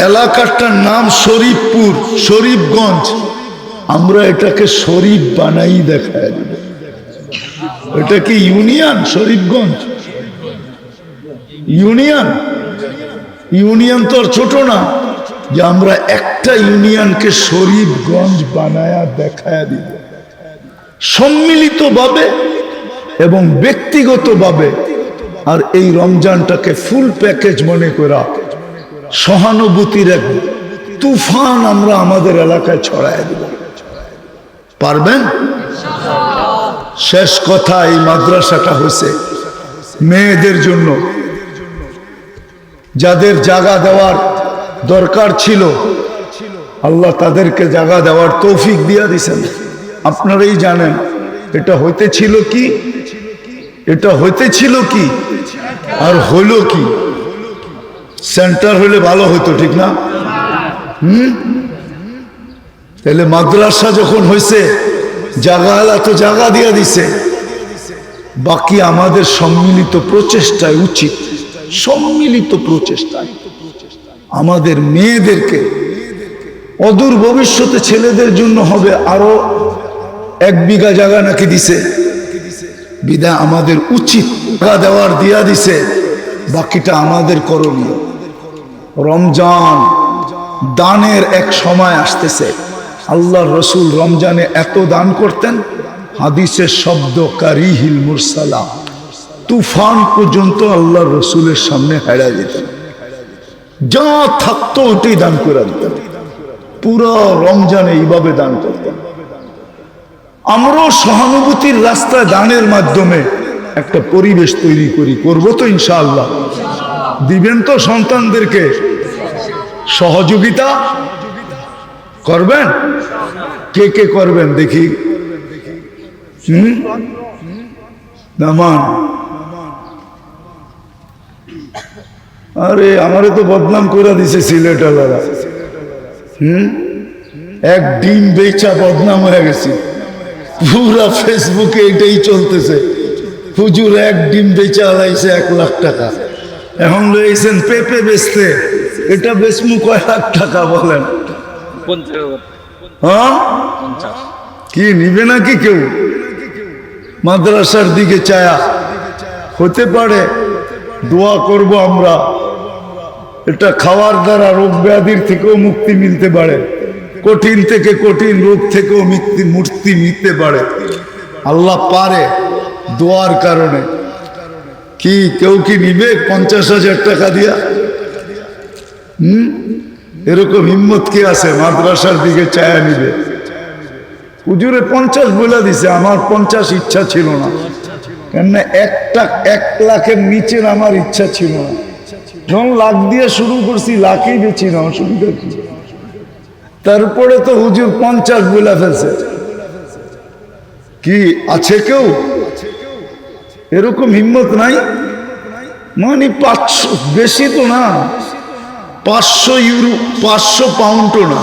A: এলাকাটার নাম শরীফপুর, শরীফগঞ্জ, আমরা এটাকে শরীফ বানাই দেখায় দেব। এটা কি ইউনিয়ন? শরীফগঞ্জ ইউনিয়ন? ইউনিয়ন তো আর ছোট না যে আমরা একটা ইউনিয়নকে শরীফগঞ্জ বানায়া দেখায় দিব। সম্মিলিতভাবে এবং ব্যক্তিগতভাবে, আর এই রমজানটাকে ফুল প্যাকেজ মনে করা, সহানুভূতির এক তুফান আমরা আমাদের এলাকায় ছড়ায় দেব। পারবেন? শেষ কথা, এই মাদ্রাসাটা হয়েছে মেয়েদের জন্য। যাদের জায়গা দেওয়ার দরকার ছিল আল্লাহ তাদেরকে জায়গা দেওয়ার তৌফিক দিয়া দিছেন। আপনারাই জানেন এটা হইতেছিল কি, এটা হইতেছিল কি আর হইল কি। সেন্টার হইলে ভালো হইতো, ঠিক না? তাহলে মাদ্রাসা যখন হয়েছে জায়গা আলা তো জায়গা দিয়া দিছে, বাকি আমাদের সম্মিলিত প্রচেষ্টায় উচিত, সম্মিলিত প্রচেষ্টায় আমাদের মেয়েদেরকে, অদূর ভবিষ্যতে ছেলেদের জন্য হবে আরো 1 বিঘা জায়গা নাকি দিছে, বিদায় আমাদের উচিত টাকা দেওয়ার দিয়া দিছে, বাকিটা আমাদের করণীয়। রমজান দানের এক সময় আসতেছে। আল্লাহর রসুল রমজানে এত দান করতেন, হাদিসের শব্দ কারিহিল মুরসালা, তুফান পর্যন্ত আল্লাহর রসুলের সামনে হেরা যেতেন, যা থাকতো ওটাই দান করে দিতেন। পুরো রমজানে এইভাবে দান করতেন। আমরাও সহানুভূতির রাস্তায় দানের মাধ্যমে একটা পরিবেশ তৈরি করি, করবো তো ইনশাআল্লাহ। দিবেন তো সন্তানদেরকে সহযোগিতা করবেন? কে কে করবেন দেখি? নামান, আরে আমারে তো বদনাম করে দিছে সিলেটালারা। এক ডিম বেচা বদনাম হয়ে গেছে, পুরা ফেসবুকে এটাই চলতেছে। হুজুর এক ডিম বেচা লাইছে 1 লাখ টাকা, এখন লইছেন পেঁপে বেচতে, এটা বেচমু কয় লাখ টাকা বলেন? হ্যাঁ, কি নিবে নাকি কেউ? মাদ্রাসার দিকে চায়া হতে পারে, দোয়া করব আমরা, এটা খাওয়ার দ্বারা রোগ ব্যাধির থেকেও মুক্তি মিলতে পারে, কঠিন থেকে কঠিন রোগ থেকেও মুক্তি মিলতে পারে। আল্লাহ পারে দোয়ার কারণে। কি কেউ কি নিবে 50,000 টাকা দিয়া? এরকম হিম্মত কি আছে মাদ্রাসার দিকে চায়া নিবে? হুজুরে 50 বলে দিছে, আমার 50 ইচ্ছা ছিল না, কেননা 1 লাখের নিচের আমার ইচ্ছা ছিল না। যখন লাখ দিয়ে শুরু করছি লাখই বেছি না, অসুবিধা কি? তারপরে তো হুজুর 50 বলে ফেলছে। কি আছে কেউ এরকম হিম্মত নাই? মানে 500, বেশি তো না, 500 ইউরো, 500 পাউন্ডও না।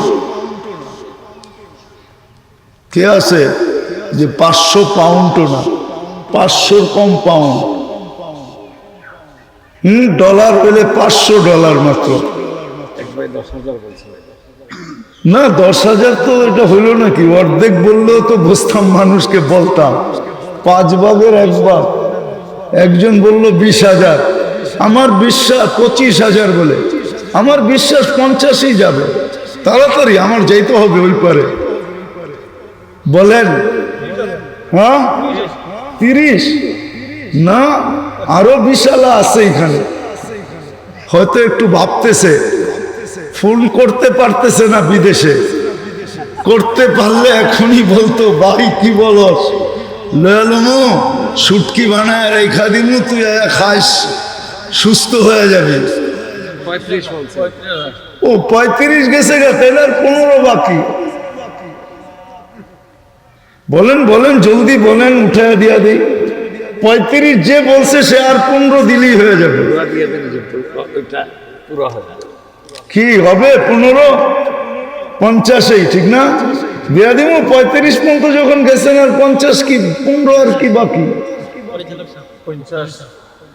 A: কে আছে যে 500 পাউন্ডও না, 500 কম পাউন্ড? ডলার হলে $500 মাত্র। না 10,000 তো এটা হইল নাকি? অর্ধেক বললেও তো বুঝতাম, মানুষকে বলতাম 5 ভাগের 1 ভাগ। একজন বলল 20,000, আমার বিশ্বাস 25,000 বলে, আমার বিশ্বাস 50ই যাবে। তাড়াতাড়ি আমার যাইতে হবে ওই পারে। বলেন হ্যাঁ 30 না, আরো বিশালা আছে এখানে। হয়তো একটু ভাবতেছে, ফোন করতে পারতেছে না, বিদেশে করতে পারলে এখনই বলতো, ভাই কি বলস, লয়ালমো সুটকি বানায় রেখা দিমু, তুই খাস, সুস্থ হয়ে যাবে। 35 গেছে গা, তাহলে আর 15 বাকি। বলেন বলেন জলদি বলেন, উঠে দিয়া দিই। 35 যে বলছে সে আর 15 দিলেই হয়ে যাবে। কি হবে 15? 50, ঠিক না? দিয়া দিব 35 পর্যন্ত যখন গেছেন, আর 50 কি 15 আর কি বাকি?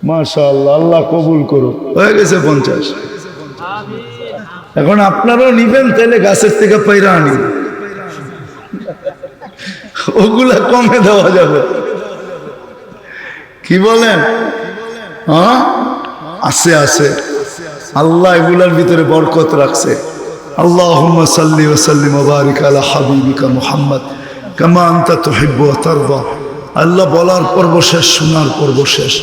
A: মাশাআল্লাহ, আল্লাহ কবুল করুক। হয়ে গেছে 50। এখন আপনারাও নিবেন, তাহলে গাছের থেকে পাইরা আনি, ওগুলা কমে দেওয়া যাবে। কি বলেন? হ্যাঁ আছে আছে, আল্লাহ এগুলার ভিতরে বরকত রাখছে। আল্লাহুম্মা সাল্লি ওয়া সাল্লিম ওয়া বারিক আলা হাবিবিকা মুহাম্মদ কামা আনতা তুহিব্বু ওয়া তারদা। আল্লাহ বলার পর্ব শেষ, শোনার পর্ব শেষ।